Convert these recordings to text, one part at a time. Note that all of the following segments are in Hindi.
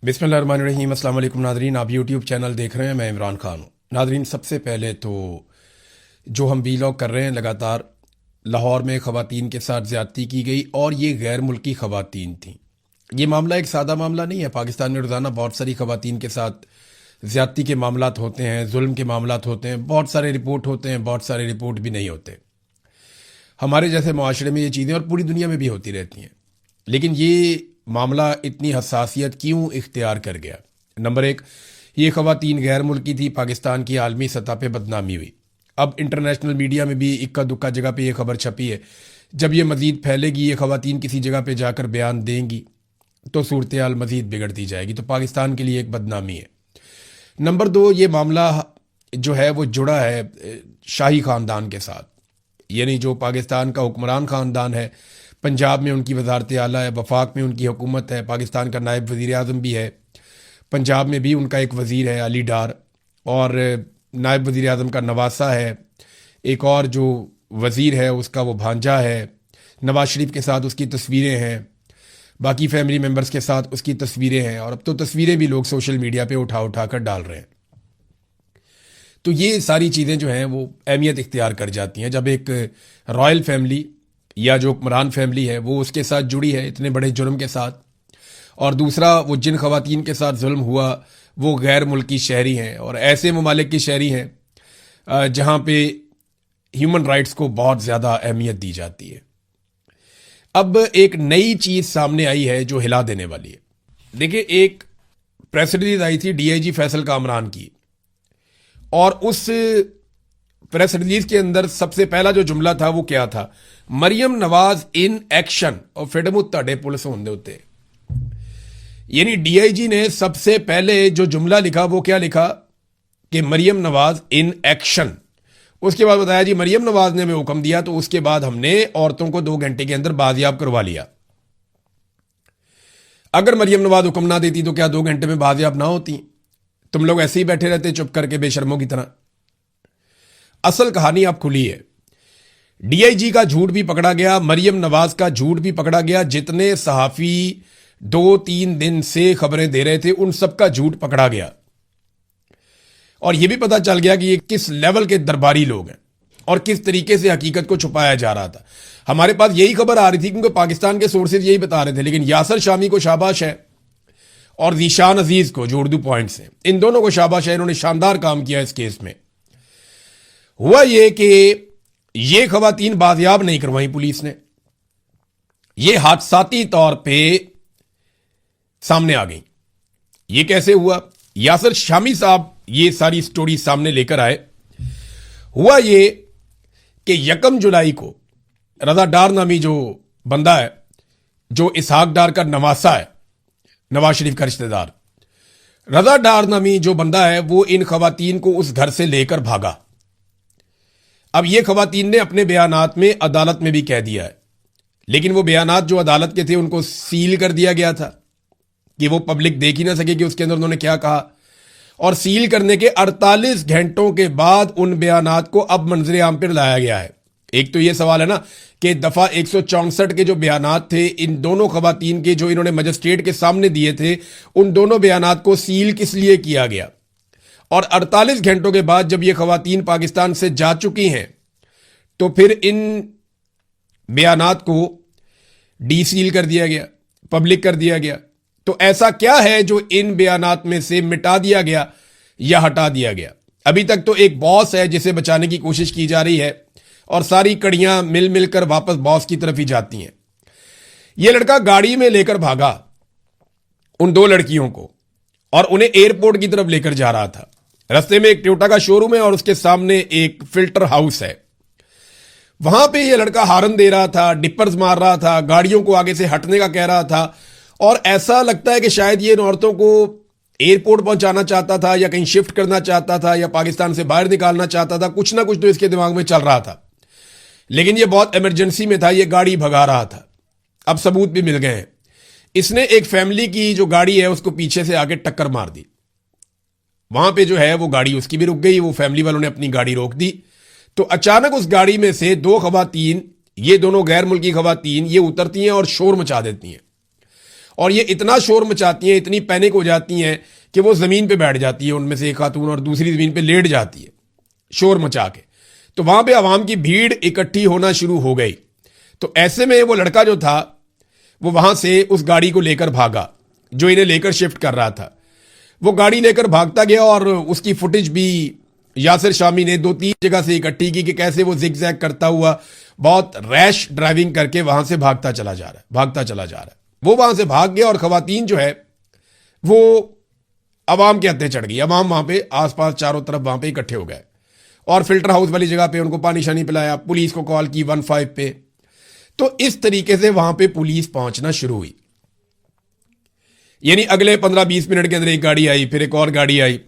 बिस्मिल्लाहिर्रहमानिर्रहीम। अस्सलाम वालेकुम नादरीन, आप यूट्यूब चैनल देख रहे हैं, मैं इमरान खान हूँ। नादरीन, सबसे पहले तो जो हम वीलॉग कर रहे हैं लगातार, लाहौर में ख़वातीन के साथ ज़्यादती की गई और ये गैर मुल्की ख़वातीन थीं। ये मामला एक सादा मामला नहीं है। पाकिस्तान में रोज़ाना बहुत सारी ख़वातीन के साथ ज़्यादती के मामलात होते हैं, जुल्म के मामलात होते हैं, बहुत सारे रिपोर्ट होते हैं, बहुत सारे रिपोर्ट भी नहीं होते। हमारे जैसे मुआशरे में ये चीज़ें और पूरी दुनिया में भी होती रहती हैं। लेकिन ये मामला इतनी हसासियत क्यों इख्तियार कर गया? नंबर एक, ये ख़वातीन गैर मुल्की थी, पाकिस्तान की आलमी सतह पे बदनामी हुई। अब इंटरनेशनल मीडिया में भी इक्का दुक्का जगह पे ये खबर छपी है। जब ये मज़ीद फैलेगी, ये ख़वातीन किसी जगह पे जाकर बयान देंगी तो सूरत हाल मज़ीद बिगड़ती जाएगी। तो पाकिस्तान के लिए एक बदनामी है। नंबर दो, ये मामला जो है वो जुड़ा है शाही ख़ानदान के साथ, यानी जो पाकिस्तान का हुक्मरान ख़ानदान है। पंजाब में उनकी वजारत आला है, वफाक में उनकी हुकूमत है, पाकिस्तान का नायब वज़ीर आज़म भी है, पंजाब में भी उनका एक वज़ीर है अली डार, और नायब वज़ीर आज़म का नवासा है, एक और जो वज़ीर है उसका वो भांजा है। नवाज शरीफ के साथ उसकी तस्वीरें हैं, बाकी फैमिली मेम्बर्स के साथ उसकी तस्वीरें हैं, और अब तो तस्वीरें भी लोग सोशल मीडिया पे उठा उठा कर डाल रहे हैं। तो ये सारी चीज़ें जो हैं वो अहमियत इख्तियार कर जाती हैं जब एक रॉयल फैमिली या जो हुक्मरान फैमिली है वो उसके साथ जुड़ी है इतने बड़े जुर्म के साथ। और दूसरा, वो जिन ख़वातीन के साथ जुल्म हुआ वो गैर मुल्की शहरी हैं और ऐसे ममालिक की शहरी हैं जहाँ पे ह्यूमन राइट्स को बहुत ज़्यादा अहमियत दी जाती है। अब एक नई चीज़ सामने आई है जो हिला देने वाली है। देखिए, एक प्रेस रिलीज आई थी डीआईजी फैसल कामरान की, और उस प्रेस रिलीज के अंदर सबसे पहला जो जुमला था वो क्या था? Maryam Nawaz in action. और फिडम ताड़े पुलिस होने उत्ते, यानी डीआईजी ने सबसे पहले जो जुमला लिखा वो क्या लिखा कि मरियम नवाज इन एक्शन। उसके बाद बताया जी मरियम नवाज ने हमें हुक्म दिया तो उसके बाद हमने औरतों को 2 घंटे के अंदर बाजियाब करवा लिया। अगर मरियम नवाज हुक्म ना देती तो क्या 2 घंटे में बाजियाब ना होती? तुम लोग ऐसे ही बैठे रहते चुप करके बेशर्मों की तरह। असल कहानी अब खुली है। डीआईजी का झूठ भी पकड़ा गया, मरियम नवाज का झूठ भी पकड़ा गया। जितने सहाफी 2-3 दिन से खबरें दे रहे थे उन सबका झूठ पकड़ा गया, और यह भी पता चल गया कि ये किस लेवल के दरबारी लोग हैं और किस तरीके से हकीकत को छुपाया जा रहा था। हमारे पास यही खबर आ रही थी क्योंकि पाकिस्तान के सोर्सेज यही बता रहे थे, लेकिन यासर शामी को शाबाश है और जीशान अजीज को, जो उर्दू पॉइंट्स हैं, इन दोनों को शाबाश है। इन्होंने शानदार काम किया इस केस में। हुआ ये कि ये खवातीन बाजियाब नहीं करवाई पुलिस ने, ये हादसाती तौर पे सामने आ गई। ये कैसे हुआ? यासर शामी साहब ये सारी स्टोरी सामने लेकर आए। हुआ ये कि 1 जुलाई को रजा डार नामी जो बंदा है, जो इसहाक डार का नवासा है, नवाज शरीफ का रिश्तेदार, रजा डार नामी जो बंदा है वो इन खवातीन को उस घर से लेकर भागा। अब ये खवातीन ने अपने बयानात में अदालत में भी कह दिया है, लेकिन वो बयानात जो अदालत के थे उनको सील कर दिया गया था कि वो पब्लिक देख ही ना सके कि उसके अंदर उन्होंने क्या कहा। और सील करने के 48 घंटों के बाद उन बयानात को अब मंजर आम पर लाया गया है। एक तो ये सवाल है ना कि दफा 164 के जो बयानात थे इन दोनों खवातीन के, जो इन्होंने मजिस्ट्रेट के सामने दिए थे, उन दोनों बयानात को सील किस लिए किया गया? और 48 घंटों के बाद जब ये खवातीन पाकिस्तान से जा चुकी हैं तो फिर इन बयानात को डीसील कर दिया गया, पब्लिक कर दिया गया। तो ऐसा क्या है जो इन बयानात में से मिटा दिया गया या हटा दिया गया? अभी तक तो एक बॉस है जिसे बचाने की कोशिश की जा रही है और सारी कड़ियां मिल मिलकर वापस बॉस की तरफ ही जाती हैं। यह लड़का गाड़ी में लेकर भागा उन 2 लड़कियों को और उन्हें एयरपोर्ट की तरफ लेकर जा रहा था। रास्ते में एक टोयोटा का शोरूम है और उसके सामने एक फिल्टर हाउस है। वहां पे ये लड़का हारन दे रहा था, डिपर्स मार रहा था, गाड़ियों को आगे से हटने का कह रहा था, और ऐसा लगता है कि शायद ये इन औरतों को एयरपोर्ट पहुंचाना चाहता था या कहीं शिफ्ट करना चाहता था या पाकिस्तान से बाहर निकालना चाहता था। कुछ ना कुछ तो इसके दिमाग में चल रहा था, लेकिन ये बहुत इमरजेंसी में था, ये गाड़ी भगा रहा था। अब सबूत भी मिल गए हैं। इसने एक फैमिली की जो गाड़ी है उसको पीछे से आके टक्कर मार दी। वहां पे जो है वो गाड़ी उसकी भी रुक गई, वो फैमिली वालों ने अपनी गाड़ी रोक दी। तो अचानक उस गाड़ी में से 2 खवातीन, ये दोनों गैर मुल्की खवातीन, ये उतरती हैं और शोर मचा देती हैं और ये इतना शोर मचाती हैं, इतनी पैनिक हो जाती हैं कि वो जमीन पे बैठ जाती है उनमें से एक खातून, और दूसरी जमीन पे लेट जाती है शोर मचा के। तो वहां पे आवाम की भीड़ इकट्ठी होना शुरू हो गई। तो ऐसे में वो लड़का जो था वो वहां से उस गाड़ी को लेकर भागा जो इन्हें लेकर शिफ्ट कर रहा था। वो गाड़ी लेकर भागता गया और उसकी फुटेज भी यासिर शामी ने 2-3 जगह से इकट्ठी की कि कैसे वो जिग जैग करता हुआ बहुत रैश ड्राइविंग करके वहां से भागता चला जा रहा है। वो वहां से भाग गया और खवातीन जो है वो अवाम के हत्थे चढ़ गई। अवाम वहां पे आसपास चारों तरफ वहां पे इकट्ठे हो गए और फिल्टर हाउस वाली जगह पे उनको पानी शानी पिलाया, पुलिस को कॉल की 15 पे। तो इस तरीके से वहां पे पुलिस पहुंचना शुरू हुई। यानी अगले 15-20 मिनट के अंदर एक गाड़ी आई, फिर एक और गाड़ी आई,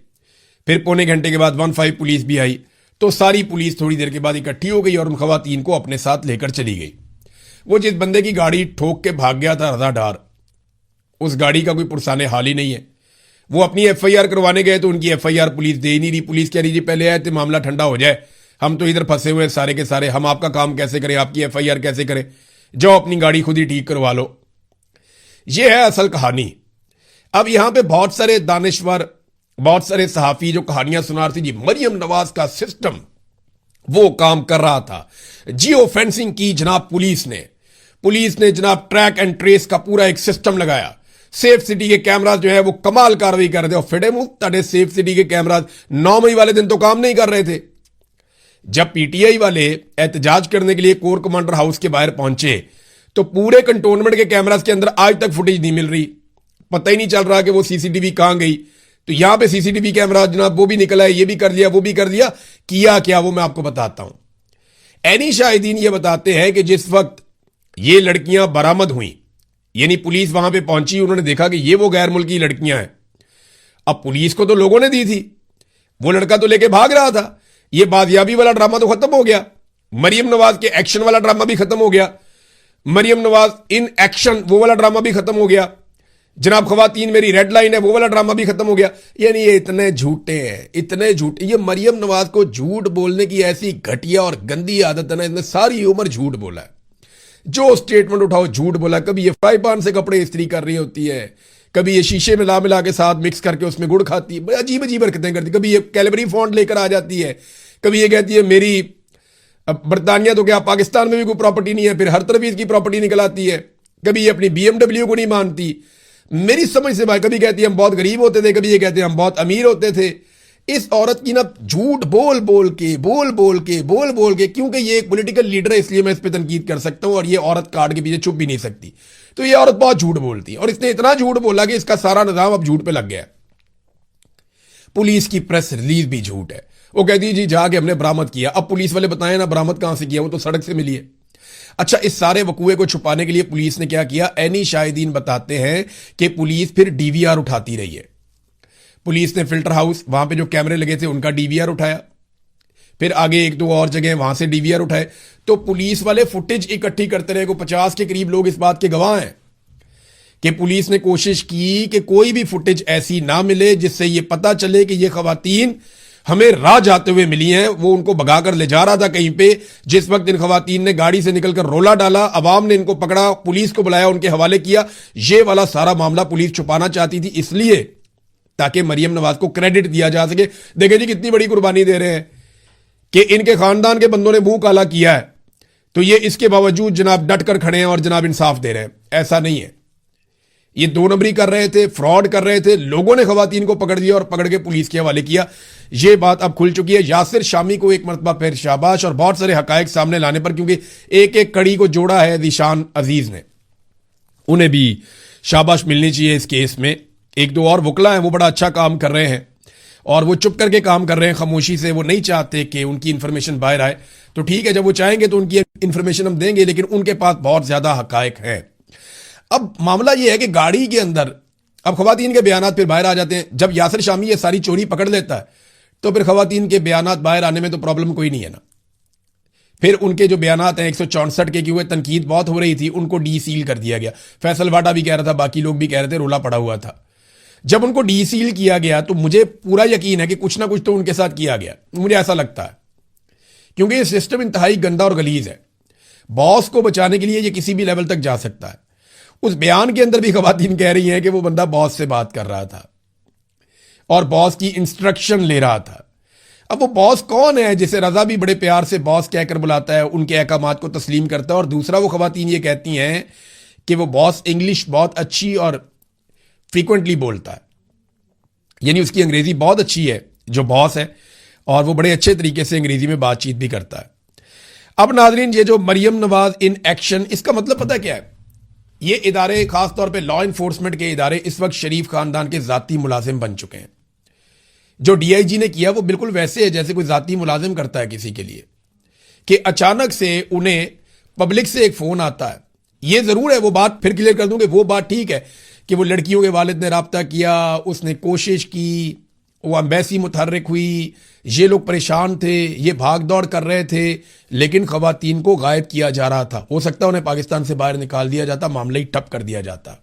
फिर पौने घंटे के बाद 15 पुलिस भी आई। तो सारी पुलिस थोड़ी देर के बाद इकट्ठी हो गई और उन खवातीन को अपने साथ लेकर चली गई। वो जिस बंदे की गाड़ी ठोक के भाग गया था रजाडार, उस गाड़ी का कोई पुरसाने हाल ही नहीं है। वो अपनी एफआईआर करवाने गए तो उनकी एफआईआर पुलिस दे ही नहीं रही। पुलिस कह रही जी पहले आए तो मामला ठंडा हो जाए, हम तो इधर फंसे हुए सारे के सारे, हम आपका काम कैसे करें, आपकी एफआईआर कैसे करें, जाओ अपनी गाड़ी खुद ही ठीक करवा लो। ये है असल कहानी। अब यहां पे बहुत सारे दानिश्वर, बहुत सारे सहाफी जो कहानियां सुना रहे थे जी मरियम नवाज का सिस्टम वो काम कर रहा था। जियो फेंसिंग की जनाब पुलिस ने जनाब ट्रैक एंड ट्रेस का पूरा एक सिस्टम लगाया। सेफ सिटी के कैमराज जो है वो कमाल कार्रवाई कर रहे थे। और फिडे मुंह तड़े सेफ सिटी के कैमराज 9 मई वाले दिन तो काम नहीं कर रहे थे। जब पीटीआई वाले एहतजाज करने के लिए कोर कमांडर हाउस के बाहर पहुंचे तो पूरे कंटोनमेंट के कैमराज के अंदर आज तक फुटेज नहीं मिल रही, पता ही नहीं चल रहा कि वो सीसीटीवी कहां गई। तो यहां पे सीसीटीवी कैमरा जनाब वो भी निकला है, ये भी कर लिया, वो भी कर दिया, किया क्या वो मैं आपको बताता हूं। एनी शाहिदीन ये बताते हैं कि जिस वक्त ये लड़कियां बरामद हुई, यानी पुलिस वहां पे पहुंची, उन्होंने देखा कि ये वो गैर मुल्की लड़कियां हैं। अब पुलिस को तो लोगों ने दी थी, वो लड़का तो लेके भाग रहा था। ये बाजियाबी वाला ड्रामा तो खत्म हो गया, मरियम नवाज के एक्शन वाला ड्रामा भी खत्म हो गया, मरियम नवाज इन एक्शन वो वाला ड्रामा भी खत्म हो गया, जनाब खवातीन मेरी रेड लाइन है वो वाला ड्रामा भी खत्म हो गया। यानी ये इतने झूठे हैं, इतने झूठे। ये मरियम नवाज को झूठ बोलने की ऐसी घटिया और गंदी आदत है ना, इसने सारी उम्र झूठ बोला है। जो स्टेटमेंट उठाओ झूठ बोला। कभी ये फ्राई पैन से कपड़े इस्त्री कर रही होती है, कभी ये शीशे में मिला के साथ मिक्स करके उसमें गुड़ खाती है, अजीब अजीब हरकतें करती। कभी ये कैलबरी फॉन्ट लेकर आ जाती है, कभी ये कहती है मेरी बरतानिया तो क्या पाकिस्तान में भी कोई प्रॉपर्टी नहीं है, फिर हर तरफ इसकी प्रॉपर्टी निकल आती है। कभी ये अपनी बीएमडब्ल्यू को नहीं मानती, मेरी समझ से भाई। कभी कहती है हम बहुत गरीब होते थे, कभी ये कहते हैं हम बहुत अमीर होते थे। इस औरत की ना झूठ बोल बोल के, क्योंकि ये एक पॉलिटिकल लीडर है इसलिए मैं इस पर तनकीद कर सकता हूं, और ये औरत कार्ड के पीछे छुप भी नहीं सकती। तो ये औरत बहुत झूठ बोलती है और इसने इतना झूठ बोला कि इसका सारा निजाम अब झूठ पे लग गया है। पुलिस की प्रेस रिलीज भी झूठ है। वो कहती है जी जाके हमने बरामद किया। अब पुलिस वाले बताएं ना बरामद कहां से किया, वो तो सड़क से मिली है। अच्छा, इस सारे वकूए को छुपाने के लिए पुलिस ने क्या किया? एनी शाहिदीन बताते हैं कि पुलिस फिर डीवीआर उठाती रही है। पुलिस ने फिल्टर हाउस वहां पे जो कैमरे लगे थे उनका डीवीआर उठाया, फिर आगे 1-2 और जगह वहां से डीवीआर उठाए। तो पुलिस वाले फुटेज इकट्ठी करते रहे। को 50 के करीब लोग इस बात के गवाह हैं कि पुलिस ने कोशिश की कि कोई भी फुटेज ऐसी ना मिले जिससे ये पता चले कि ये खवातीन हमें राह जाते हुए मिली हैं। वो उनको भगाकर ले जा रहा था कहीं पे। जिस वक्त इन खवातीन ने गाड़ी से निकलकर रोला डाला, अवाम ने इनको पकड़ा, पुलिस को बुलाया, उनके हवाले किया। ये वाला सारा मामला पुलिस छुपाना चाहती थी इसलिए ताकि मरियम नवाज को क्रेडिट दिया जा सके। देखें जी कितनी बड़ी कुर्बानी दे रहे हैं कि इनके खानदान के बंदों ने मुंह काला किया है, तो ये इसके बावजूद जनाब डट कर खड़े हैं और जनाब इंसाफ दे रहे हैं। ऐसा नहीं है, ये 2 नंबरी कर रहे थे, फ्रॉड कर रहे थे। लोगों ने खवातीन को पकड़ दिया और पकड़ के पुलिस के हवाले किया। ये बात अब खुल चुकी है। यासिर शामी को एक मरतबा फिर शाबाश, और बहुत सारे हकायक सामने लाने पर, क्योंकि एक एक कड़ी को जोड़ा है ज़ीशान अजीज ने, उन्हें भी शाबाश मिलनी चाहिए इस केस में। 1-2 और वकला हैं, वो बड़ा अच्छा काम कर रहे हैं और वो चुप करके काम कर रहे हैं, खामोशी से। वो नहीं चाहते कि उनकी इंफॉर्मेशन बाहर आए। तो ठीक है, जब वो चाहेंगे तो उनकी इंफॉर्मेशन हम देंगे, लेकिन उनके पास बहुत ज्यादा हकायक है। अब मामला यह है कि गाड़ी के अंदर अब खवातीन के बयानात फिर बाहर आ जाते हैं। जब यासिर शामी ये सारी चोरी पकड़ लेता है तो फिर खवातीन के बयानात बाहर आने में तो प्रॉब्लम कोई नहीं है ना। फिर उनके जो बयानात हैं 164 के, हुए तनकीद बहुत हो रही थी, उनको डी सील कर दिया गया। फैसल वाडा भी कह रहा था, बाकी लोग भी कह रहे थे, रोला पड़ा हुआ था। जब उनको डी सील किया गया तो मुझे पूरा यकीन है कि कुछ ना कुछ तो उनके साथ किया गया, मुझे ऐसा लगता है, क्योंकि ये सिस्टम इंतहाई गंदा और गलीज है। बॉस को बचाने के लिए ये किसी भी लेवल तक जा सकता है। उस बयान के अंदर भी खवातीन कह रही हैं कि वो बंदा बॉस से बात कर रहा था और बॉस की इंस्ट्रक्शन ले रहा था। अब वो बॉस कौन है जिसे रजा भी बड़े प्यार से बॉस कहकर बुलाता है, उनके अहकामात को तस्लीम करता है, और दूसरा वो खवातीन ये कहती हैं कि वो बॉस इंग्लिश बहुत अच्छी और फ्रीक्वेंटली बोलता है, यानी उसकी अंग्रेजी बहुत अच्छी है जो बॉस है, और वो बड़े अच्छे तरीके से अंग्रेजी में बातचीत भी करता है। अब नाजरीन, ये जो मरियम नवाज इन एक्शन, इसका मतलब पता क्या है? ये इदारे, खासतौर पे लॉ इन्फोर्समेंट के इदारे, इस वक्त शरीफ खानदान के जाती मुलाजिम बन चुके हैं। जो डीआईजी ने किया वो बिल्कुल वैसे है जैसे कोई जाती मुलाजिम करता है किसी के लिए, कि अचानक से उन्हें पब्लिक से एक फोन आता है। ये जरूर है, वो बात फिर क्लियर कर दूं कि वो बात ठीक है कि वो लड़कियों के वालिद ने राब्ता किया, उसने कोशिश की, वो एम्बेसी मुतहर्रिक हुई, ये लोग परेशान थे, ये भाग दौड़ कर रहे थे, लेकिन खवातीन को गायब किया जा रहा था। हो सकता है उन्हें पाकिस्तान से बाहर निकाल दिया जाता, मामला ही ठप कर दिया जाता,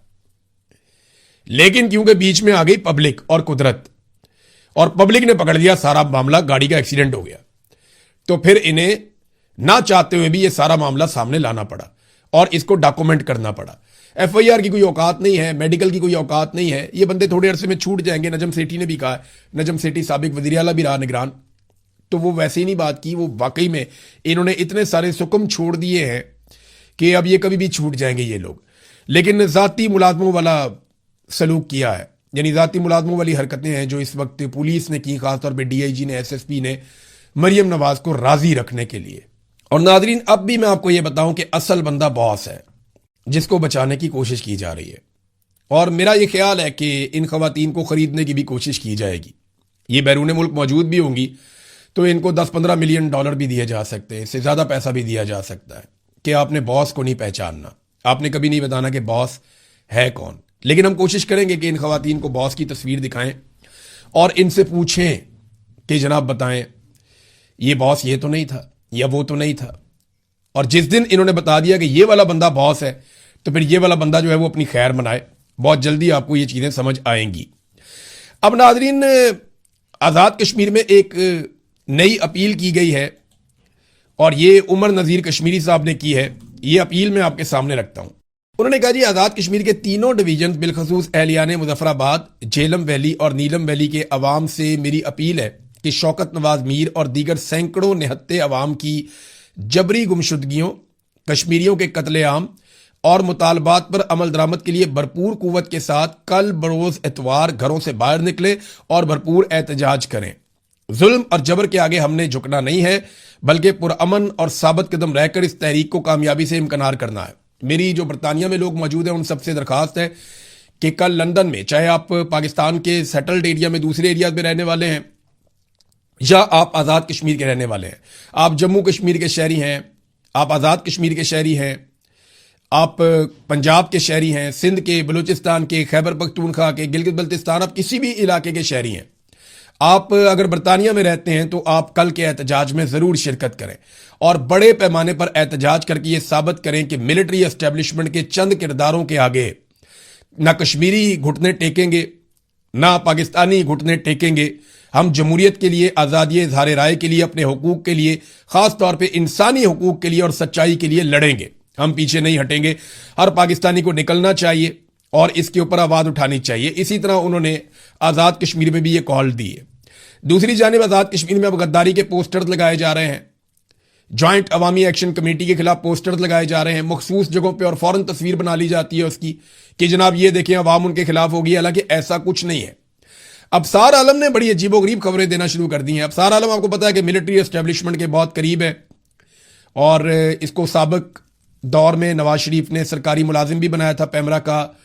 लेकिन क्योंकि बीच में आ गई पब्लिक और कुदरत, और पब्लिक ने पकड़ लिया सारा मामला, गाड़ी का एक्सीडेंट हो गया, तो फिर इन्हें ना चाहते हुए भी ये सारा मामला सामने लाना पड़ा और इसको डॉक्यूमेंट करना पड़ा। एफआईआर की कोई औकात नहीं है, मेडिकल की कोई औकात नहीं है, ये बंदे थोड़े अरसे में छूट जाएंगे। नजम सेठी ने भी कहा, नजम सेठी साबिक वज़ीर आला भी रहा निगरान, तो वो वैसे ही नहीं बात की, वो वाकई में इन्होंने इतने सारे सुकम छोड़ दिए हैं कि अब ये कभी भी छूट जाएंगे ये लोग। लेकिन जाती मुलाजमों वाला सलूक किया है, यानी जाती मुलाजमों वाली हरकतें हैं जो इस वक्त पुलिस ने की, खासतौर पर डीआईजी ने, एसएसपी ने, मरियम नवाज को राजी रखने के लिए। और नाजरीन, अब भी मैं आपको यह बताऊं कि असल बंदा बॉस है जिसको बचाने की कोशिश की जा रही है, और मेरा यह ख्याल है कि इन खवातीन को खरीदने की भी कोशिश की जाएगी। ये बैरून मुल्क मौजूद भी होंगी तो इनको 10-15 मिलियन डॉलर भी दिए जा सकते हैं, इससे ज़्यादा पैसा भी दिया जा सकता है कि आपने बॉस को नहीं पहचानना, आपने कभी नहीं बताना कि बॉस है कौन। लेकिन हम कोशिश करेंगे कि इन खवातीन को बॉस की तस्वीर दिखाएं और इनसे पूछें कि जनाब बताएं, ये बॉस ये तो नहीं था या वो तो नहीं था। और जिस दिन इन्होंने बता दिया कि ये वाला बंदा बॉस है, तो फिर ये वाला बंदा जो है वो अपनी खैर मनाए। बहुत जल्दी आपको ये चीज़ें समझ आएंगी। अब नाजरीन, आज़ाद कश्मीर में एक नई अपील की गई है और ये उमर नज़ीर कश्मीरी साहब ने की है। ये अपील मैं आपके सामने रखता हूं। उन्होंने कहा, जी आज़ाद कश्मीर के तीनों डिवीजन बिलखसूस एहलियान मुजफ्फराबाद, झेलम वैली और नीलम वैली के अवाम से मेरी अपील है कि शौकत नवाज मीर और दीगर सैकड़ों निहत्ते अवाम की जबरी गुमशुदगियों, कश्मीरियों के कत्लेआम और मुतालबात पर अमल दरामद के लिए भरपूर कुव्वत के साथ कल बरोज एतवार घरों से बाहर निकले और भरपूर एहतजाज करें। जुल्म और जबर के आगे हमने झुकना नहीं है, बल्कि पुरअमन और साबित कदम रहकर इस तहरीक को कामयाबी से इम्कनार करना है। मेरी जो बरतानिया में लोग मौजूद हैं उन सबसे दरखास्त है कि कल लंदन में, चाहे आप पाकिस्तान के सेटल्ड एरिया में दूसरे एरिया में रहने वाले हैं या आप आज़ाद कश्मीर के रहने वाले हैं, आप जम्मू कश्मीर के शहरी हैं, आप आज़ाद कश्मीर के शहरी हैं, आप पंजाब के शहरी हैं, सिंध के, बलूचिस्तान के, खैबर पख्तूनख्वा के, गिलगित बल्तिस्तान, आप किसी भी इलाके के शहरी हैं, आप अगर बरतानिया में रहते हैं तो आप कल के एहतजाज में ज़रूर शिरकत करें और बड़े पैमाने पर एहतजाज करके ये साबित करें कि मिलिट्री एस्टेब्लिशमेंट के चंद किरदारों के आगे ना कश्मीरी घुटने टेकेंगे, ना पाकिस्तानी घुटने टेकेंगे। हम जमहूरियत के लिए, आज़ादी इज़हार राय के लिए, अपने हुकूक के लिए, ख़ास तौर पे इंसानी हुकूक के लिए और सच्चाई के लिए लड़ेंगे। हम पीछे नहीं हटेंगे। हर पाकिस्तानी को निकलना चाहिए और इसके ऊपर आवाज़ उठानी चाहिए। इसी तरह उन्होंने आज़ाद कश्मीर में भी ये कॉल दी है। दूसरी जानिब आज़ाद कश्मीर में अब गद्दारी के पोस्टर्स लगाए जा रहे हैं, जॉइंट अवामी एक्शन कमेटी के खिलाफ पोस्टर्स लगाए जा रहे हैं मखसूस जगहों पे, और फौरन तस्वीर बना ली जाती है उसकी कि जनाब ये देखें अवाम उनके खिलाफ होगी, हालांकि ऐसा कुछ नहीं है। अबसार आलम ने बड़ी अजीबोगरीब खबरें देना शुरू कर दी हैं। अबसार आलम आपको पता है कि मिलिट्री एस्टेब्लिशमेंट के बहुत करीब है और इसको साबिक दौर में नवाज शरीफ ने सरकारी मुलाजिम भी बनाया था, पैमरा का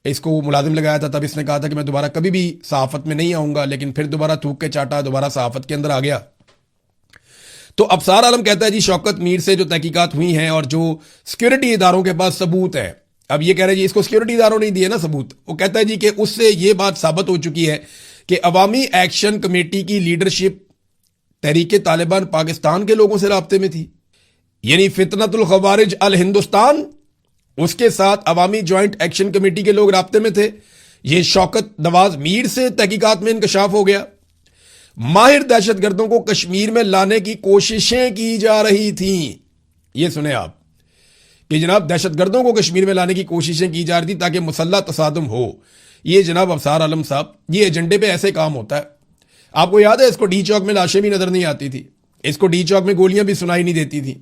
इसको मुलाजिम लगाया था। तब इसने कहा था कि मैं दोबारा कभी भी सहाफत में नहीं आऊंगा, लेकिन फिर दोबारा थूक के चाटा दोबारा सहाफत के अंदर आ गया। तो अबसार आलम कहता है जी शौकत मीर से जो तहकीकात हुई हैं और जो सिक्योरिटी इदारों के पास सबूत है, अब ये कह रहे हैं जी इसको सिक्योरिटी इदारों ने दिए ना सबूत, वो कहता है जी कि उससे ये बात साबित हो चुकी है कि अवामी एक्शन कमेटी की लीडरशिप तहरीके तालिबान पाकिस्तान के लोगों से राब्ते में थी, यानी फितनतुल खवारिज अल हिंदुस्तान, उसके साथ अवामी ज्वाइंट एक्शन कमेटी के लोग राब्ते में थे। ये शौकत नवाज मीर से तहकीकात में इंकशाफ हो गया। माहिर दहशतगर्दों को कश्मीर में लाने की कोशिशें की जा रही थीं। ये सुने आप कि जनाब दहशतगर्दों को कश्मीर में लाने की कोशिशें की जा रही थी ताकि मुसल्लह तसादुम हो। ये जनाब अफसार आलम साहब, ये एजेंडे पे ऐसे काम होता है। आपको याद है इसको डी चौक में लाशें भी नजर नहीं आती थी, इसको डी चौक में गोलियां भी सुनाई नहीं देती थी।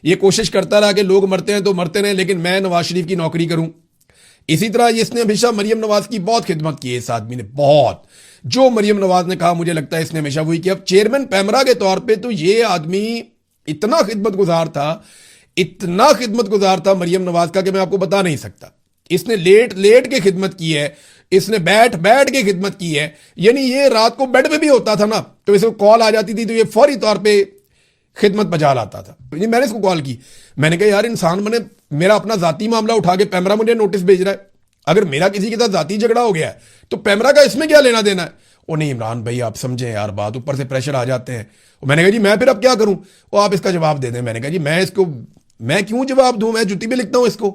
ये कोशिश करता रहा कि लोग मरते हैं तो मरते रहे, लेकिन मैं नवाज शरीफ की नौकरी करूं। इसी तरह इसने हमेशा मरियम नवाज की बहुत खिदमत की है। इस आदमी ने बहुत, जो मरियम नवाज ने कहा मुझे लगता है इसने हमेशा वही किया। अब चेयरमैन पैमरा के तौर पे तो ये आदमी इतना खिदमत गुजार था, इतना खिदमत गुजार था मरियम नवाज का कि मैं आपको बता नहीं सकता। इसने लेट लेट के खिदमत की है, इसने बैठ बैठ के खिदमत की है। यानी ये रात को बेड पे भी होता था ना, तो इसे कॉल आ जाती थी तो ये फौरी तौर पे खिदमत बजा लाता था। मैंने इसको कॉल की, मैंने कहा यार इंसान बने, मेरा अपना जाती मामला उठा के पैमरा मुझे नोटिस भेज रहा है। अगर मेरा किसी के साथ जाती झगड़ा हो गया है तो पैमरा का इसमें क्या लेना देना है। वो नहीं इमरान भाई आप समझे यार बात, ऊपर से प्रेशर आ जाते हैं। मैंने कहा जी मैं फिर अब क्या करूं, वो आप इसका जवाब दे दें। मैंने कहा जी मैं क्यों जवाब दूं, मैं जुत्ती पे लिखता हूं इसको,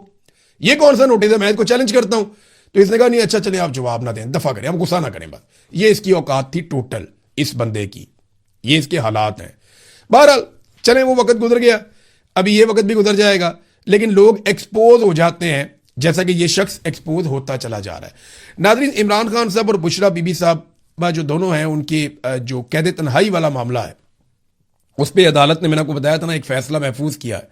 ये कौन सा नोटिस है, मैं इसको चैलेंज करता हूं। तो इसने कहा नहीं अच्छा चले आप जवाब ना दें, दफा करें, आप गुस्सा ना करें बस। ये इसकी औकात थी टोटल इस बंदे की, ये इसके हालात हैं। बहरहाल चले वो वक्त गुजर गया, अभी ये वक्त भी गुजर जाएगा, लेकिन लोग एक्सपोज हो जाते हैं जैसा कि ये शख्स एक्सपोज होता चला जा रहा है। नाज़रीन, इमरान खान साहब और बुशरा बीबी साहब जो दोनों हैं, उनके जो कैद तन्हाई वाला मामला है उस पर अदालत ने, मैंने आपको बताया था ना, एक फैसला महफूज किया है।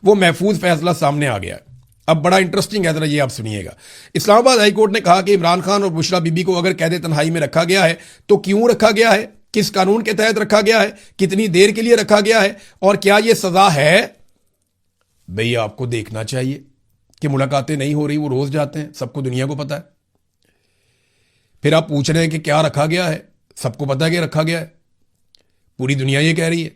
वो महफूज फैसला सामने आ गया है। अब बड़ा इंटरेस्टिंग है, जरा ये आप सुनिएगा। इस्लामाबाद हाईकोर्ट ने कहा कि इमरान खान और बुशरा बीबी को अगर कैद तन्हाई में रखा गया है तो क्यों रखा गया है, किस कानून के तहत रखा गया है, कितनी देर के लिए रखा गया है, और क्या यह सजा है। भैया आपको देखना चाहिए कि मुलाकातें नहीं हो रही, वो रोज जाते हैं, सबको दुनिया को पता है। फिर आप पूछ रहे हैं कि क्या रखा गया है, सबको पता है कि रखा गया है, पूरी दुनिया ये कह रही है।